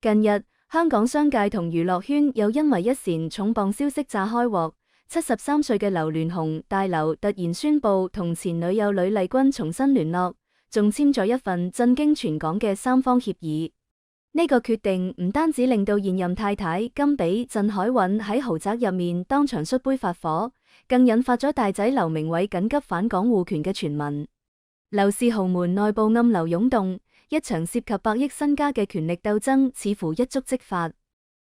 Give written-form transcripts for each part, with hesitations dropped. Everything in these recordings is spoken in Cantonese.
近日，香港商界同娛樂圈又因為一扇重磅消息炸開鑊。73歲嘅劉鑾雄大劉突然宣布同前女友呂麗君重新聯絡，仲簽咗一份震驚全港嘅三方協議。呢個決定唔單止令到現任太太甘比鄭海韻喺豪宅入面當場摔杯發火，更引發咗大仔劉鳴煒緊急返港護權嘅傳聞。劉氏豪門內部暗流湧動，一場涉及百億身家嘅權力鬥爭似乎一觸即發。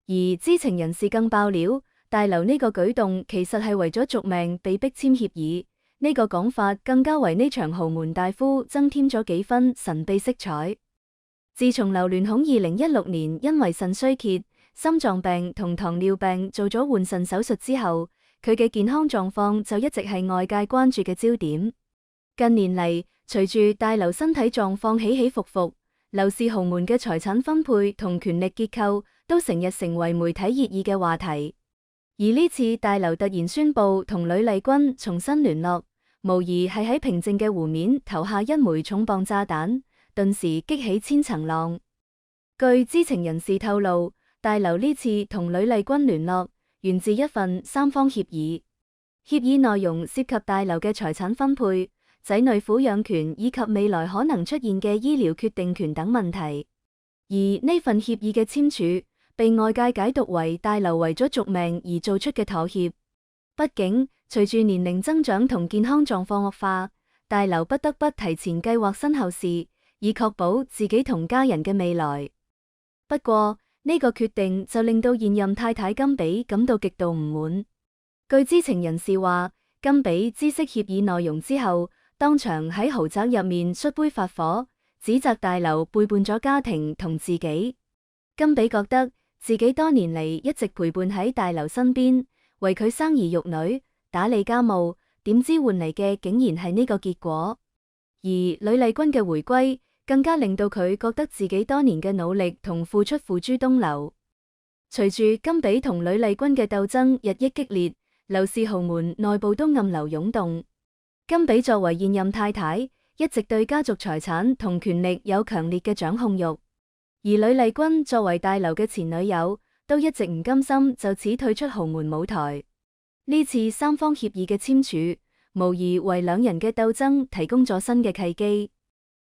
而知情人士更爆料，大劉呢個舉動其實係為咗續命被逼簽協議，呢個講法更加為呢場豪門大夫增添咗幾分神秘色彩。自從劉鑾雄2016年因為腎衰竭、心臟病同糖尿病做咗換腎手術之後，佢嘅健康狀況就一直係外界關注嘅焦點。近年嚟，隨住大劉身體狀況起起伏伏，劉氏豪門嘅財產分配同權力結構都成日成為媒體熱議嘅話題。而呢次大劉突然宣布同呂麗君重新聯絡，無疑係喺平靜嘅湖面投下一枚重磅炸彈，頓時激起千層浪。據知情人士透露，大劉呢次同呂麗君聯絡源自一份三方協議，協議內容涉及大劉嘅財產分配、仔女撫養權以及未來可能出現嘅醫療決定權等問題。而呢份協議嘅簽署被外界解讀為大劉為咗續命而做出嘅妥協。畢竟隨住年齡增長同健康狀況惡化，大劉不得不提前計劃身後事，以確保自己同家人嘅未來。不過呢個決定就令到現任太太甘比感到極度唔滿。據知情人士話，甘比知悉協議內容之後，當場喺豪宅入面摔杯發火，指責大劉背叛咗家庭同自己。甘比覺得自己多年嚟一直陪伴喺大劉身邊，為佢生兒育女、打理家務，點知換嚟嘅竟然係呢個結果。而呂麗君嘅回歸更加令到佢覺得自己多年嘅努力同付出付諸東流。隨住甘比同呂麗君嘅鬥爭日益激烈，劉氏豪門內部都暗流湧動。甘比作為現任太太，一直對家族財產同權力有強烈嘅掌控欲，而呂麗君作為大劉嘅前女友，都一直唔甘心就此退出豪門舞台。呢次三方協議嘅簽署，無疑為兩人嘅鬥爭提供咗新嘅契機。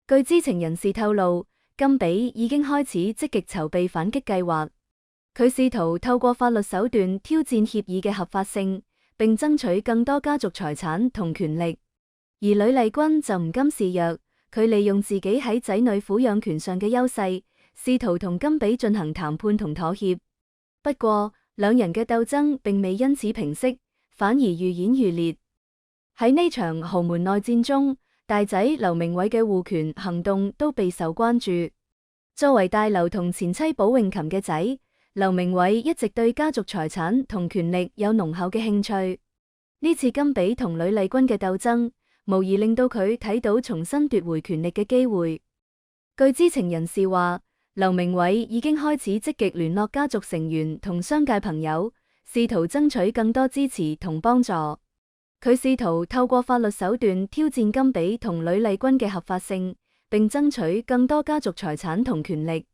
據知情人士透露，甘比已經開始積極籌備反擊計劃，佢試圖透過法律手段挑戰協議嘅合法性，並爭取更多家族財產同權力。而呂麗君就唔甘示弱，佢利用自己喺仔女撫養權上嘅優勢，試圖同甘比進行談判同妥協。不過，兩人嘅鬥爭並未因此平息，反而愈演愈烈。喺呢場豪門內戰中，大仔劉鳴煒嘅護權行動都備受關注。作為大劉同前妻寶詠琴嘅仔，劉鳴煒一直對家族財產同權力有濃厚嘅興趣。呢次甘比同呂麗君嘅鬥爭，無疑令到佢睇到重新奪回權力嘅機會。據知情人士話，劉鳴煒已經開始積極聯絡家族成員同商界朋友，試圖爭取更多支持同幫助。佢試圖透過法律手段挑戰甘比同呂麗君嘅合法性，並爭取更多家族財產同權力。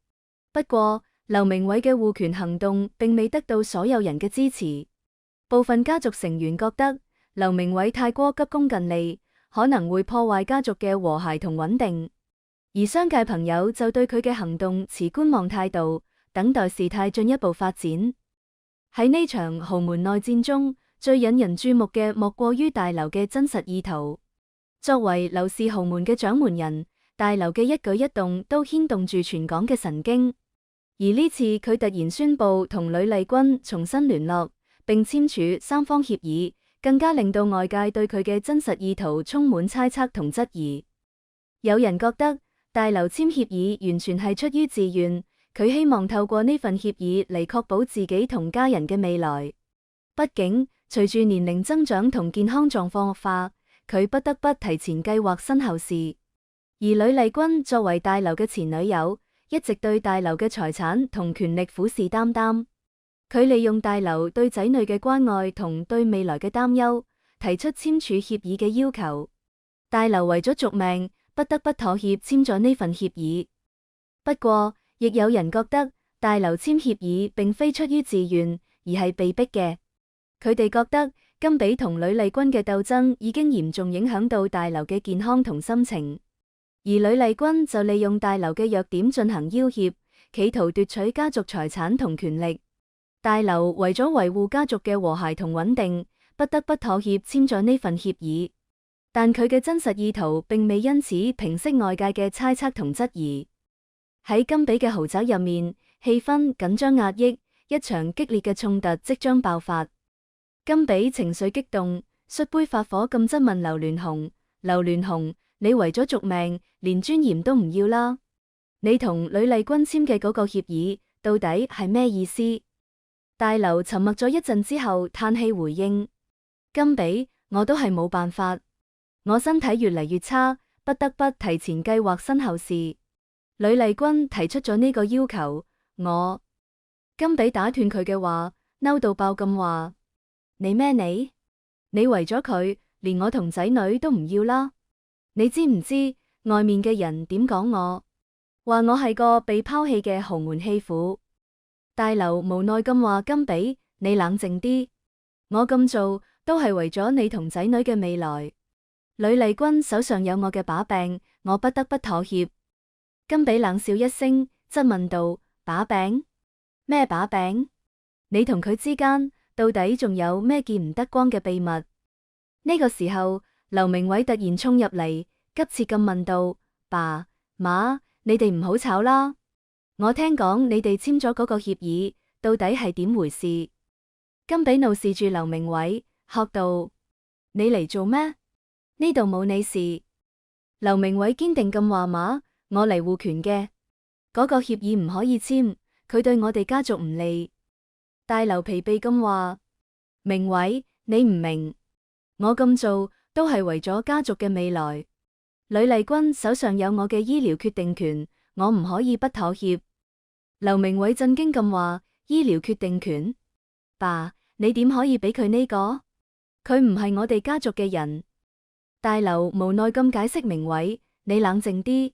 不過，劉鳴煒嘅護權行動並未得到所有人嘅支持。部分家族成員覺得劉鳴煒太過急功近利，可能會破壞家族嘅和諧同穩定。而商界朋友就對佢嘅行動持觀望態度，等待事態進一步發展。喺呢場豪門內戰中，最引人注目嘅莫過於大劉嘅真實意圖。作為劉氏豪門嘅掌門人，大劉嘅一舉一動都牽動住全港嘅神經。而呢次佢突然宣布同呂麗君重新聯絡，並簽署三方協議，更加令到外界對佢嘅真實意圖充滿猜測同質疑。有人覺得大劉簽協議完全係出於自願，佢希望透過呢份協議嚟確保自己同家人嘅未來。畢竟隨住年齡增長同健康狀況惡化，佢不得不提前計劃身後事。而呂麗君作為大劉嘅前女友，一直對大劉嘅財產同權力虎視眈眈。佢利用大劉對仔女嘅關愛同對未來嘅擔憂，提出簽署協議嘅要求。大劉為咗續命，不得不妥協簽咗呢份協議。不過，亦有人覺得大劉簽協議並非出於自願，而係被逼嘅。佢哋覺得甘比同呂麗君嘅鬥爭已經嚴重影響到大劉嘅健康同心情，而呂麗君就利用大劉嘅弱點進行要挾，企圖奪取家族財產同權力。大劉為咗維護家族嘅和諧同穩定，不得不妥協簽咗呢份協議，但佢嘅真實意圖並未因此平息外界嘅猜測同質疑。喺甘比嘅豪宅入面，氣氛緊張壓抑，一場激烈嘅衝突即將爆發。甘比情緒激動，摔杯發火咁質問劉鑾雄：劉鑾雄，你為咗續命，連尊嚴都唔要啦？你同呂麗君簽嘅嗰個協議，到底係咩意思？大劉沉默咗一陣之後，嘆氣回應：甘比，我都係冇辦法，我身體越嚟越差，不得不提前計劃身後事。呂麗君提出咗呢個要求，甘比打斷佢嘅話，嬲到爆咁話：你咩你？你為咗佢，連我同仔女都唔要啦？你知唔知外面嘅人點講我？話我係個被拋棄嘅豪門棄婦。大劉無奈咁話：甘比，你冷靜啲，我咁做都係為咗你同仔女嘅未來。呂麗君手上有我嘅把柄，我不得不妥協。甘比冷笑一聲，質問道：把柄？咩把柄？你同佢之間到底仲有咩見唔得光嘅秘密？呢個時候，劉明偉突然衝入嚟，急切咁問道：爸媽，你哋唔好吵啦！我聽講你哋簽咗嗰個協議，到底係點回事？甘比怒視住劉明偉，喝道：你嚟做咩？呢度冇你事。劉明偉堅定咁話：媽，我嚟護權嘅，嗰個協議唔可以簽，佢對我哋家族唔利。大劉疲憊咁話：明偉，你唔明，我咁做都係為咗家族嘅未來。呂麗君手上有我嘅醫療決定權，我唔可以不妥協。劉明偉震驚咁話：醫療決定權？爸，你點可以俾佢呢個？佢唔係我哋家族嘅人。大劉無奈咁解釋：明偉，你冷靜啲，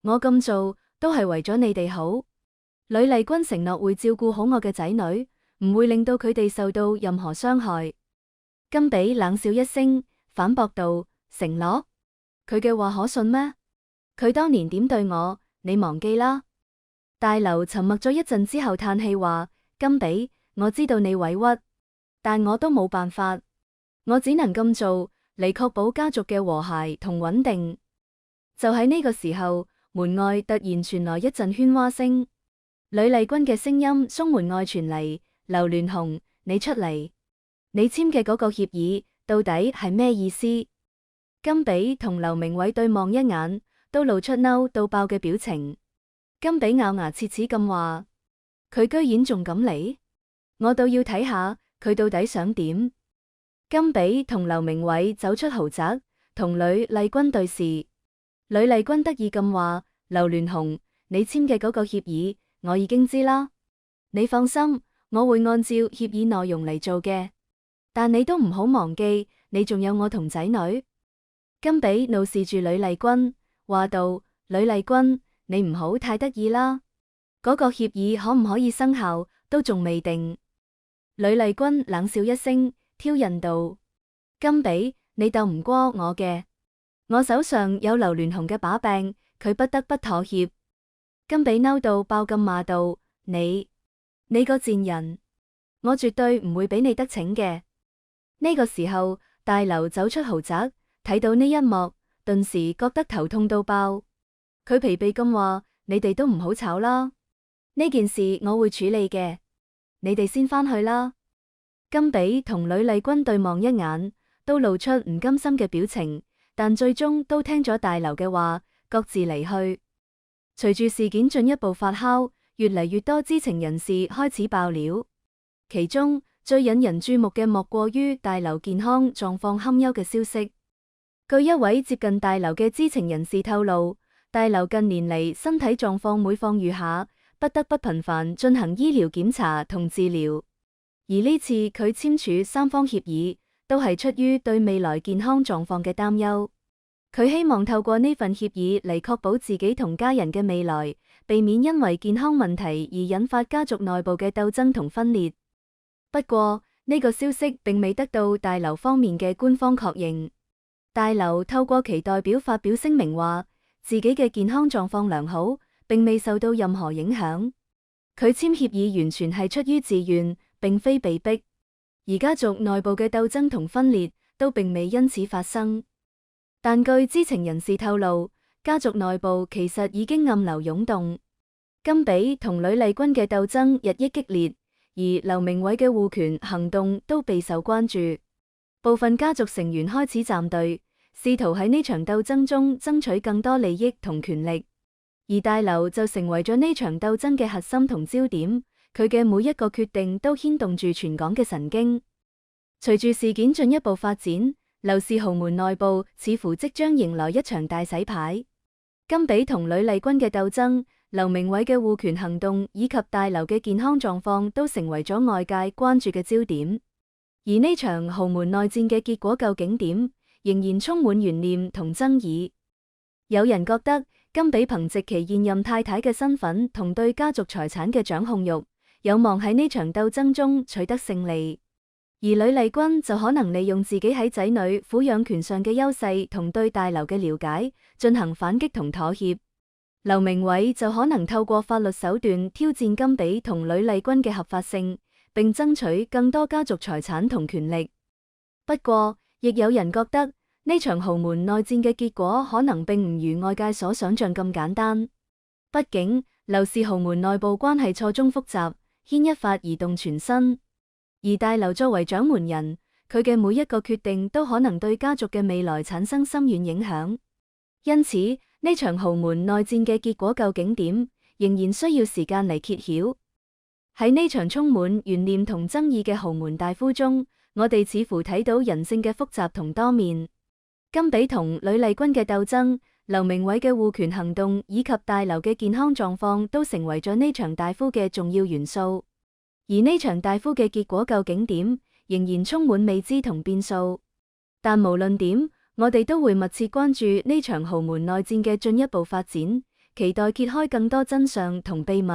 我咁做都係為咗你哋好。呂麗君承諾會照顧好我嘅仔女，唔會令到佢哋受到任何傷害。甘比冷笑一聲，反駁道：承諾？佢嘅話可信咩？佢當年點對我，你忘記啦？大劉沉默咗一陣之後嘆氣話：甘比，我知道你委屈，但我都冇辦法，我只能咁做嚟確保家族嘅和諧同穩定。就喺呢個時候，門外突然傳來一陣喧嘩聲，呂麗君嘅聲音從門外傳嚟：劉鑾雄，你出嚟，你簽嘅嗰個協議到底係咩意思？甘比同劉明偉對望一眼，都露出嬲到爆嘅表情。甘比咬牙切齒咁話：佢居然仲敢嚟，我倒要睇下佢到底想點。甘比同劉明偉走出豪宅，同呂麗君對視。呂麗君得意咁話：劉鑾雄，你簽嘅嗰個協議我已經知啦，你放心，我會按照協議內容嚟做嘅。但你都唔好忘記，你仲有我同仔女。甘比怒視住呂麗君，話道：呂麗君，你唔好太得意啦，嗰個協議可唔可以生效都仲未定。呂麗君冷笑一聲，挑釁道：甘比，你鬥唔過我嘅，我手上有劉鑾雄嘅把柄，佢不得不妥協。甘比嬲到爆咁罵道：你個賤人，我絕對唔會俾你得逞嘅。呢個時候，大劉走出豪宅，睇到呢一幕，頓時覺得頭痛到爆。佢疲憊咁話：你哋都唔好吵啦，呢件事我會處理嘅，你哋先返去啦。甘比同呂麗君對望一眼，都露出唔甘心嘅表情，但最終都聽咗大劉嘅話，各自離去。隨住事件進一步發酵，越嚟越多知情人士開始爆料，其中最引人注目嘅莫過於大劉健康狀況堪憂嘅消息。據一位接近大劉嘅知情人士透露，大劉近年嚟身體狀況每況愈下，不得不頻繁進行醫療檢查同治療。而呢次佢簽署三方協議，都係出於對未來健康狀況嘅擔憂。佢希望透過呢份協議嚟確保自己同家人嘅未來，避免因為健康問題而引發家族內部嘅鬥爭同分裂。不過，呢個消息並未得到大劉方面嘅官方確認。大劉透過其代表發表聲明話，自己嘅健康狀況良好，並未受到任何影響。佢簽協議完全係出於自願，並非被逼。而家族內部嘅鬥爭同分裂都並未因此發生。但據知情人士透露，家族內部其實已經暗流湧動。甘比同呂麗君嘅鬥爭日益激烈，而劉鳴煒嘅護權行動都備受關注。部分家族成員開始站隊，試圖喺呢場鬥爭中爭取更多利益同權力。而大劉就成為咗呢場鬥爭嘅核心同焦點，佢嘅每一個決定都牽動住全港嘅神經。隨住事件進一步發展，劉氏豪門內部似乎即將迎來一場大洗牌。甘比同呂麗君嘅鬥爭、劉鳴煒嘅護權行動以及大劉嘅健康狀況都成為咗外界關注嘅焦點。而呢場豪門內戰嘅結果究竟點，仍然充滿懸念同爭議。有人覺得甘比憑藉其現任太太嘅身份同對家族財產嘅掌控欲，有望喺呢場鬥爭中取得勝利。而呂麗君就可能利用自己喺仔女撫養權上嘅優勢同對大劉嘅了解，進行反擊同妥協。劉鳴煒就可能透過法律手段挑戰甘比同呂麗君嘅合法性，並爭取更多家族財產同權力。不過，亦有人覺得呢場豪門內戰嘅結果可能並唔如外界所想象咁簡單。畢竟，劉氏豪門內部關係錯綜複雜，牽一髮而動全身。而大劉作為掌門人，佢嘅每一個決定都可能對家族嘅未來產生深遠影響。因此，呢場豪門內戰嘅結果究竟點，仍然需要時間嚟揭曉。喺呢場充滿懸念同爭議嘅豪門大夫中，我哋似乎睇到人性嘅複雜同多面。甘比同呂麗君嘅鬥爭、劉鳴煒嘅護權行動以及大劉嘅健康狀況都成為咗呢場大夫嘅重要元素。而呢場大夫嘅結果究竟點，仍然充滿未知同變數。但無論點，我哋都會密切關注呢場豪門內戰嘅進一步發展，期待揭開更多真相同秘密。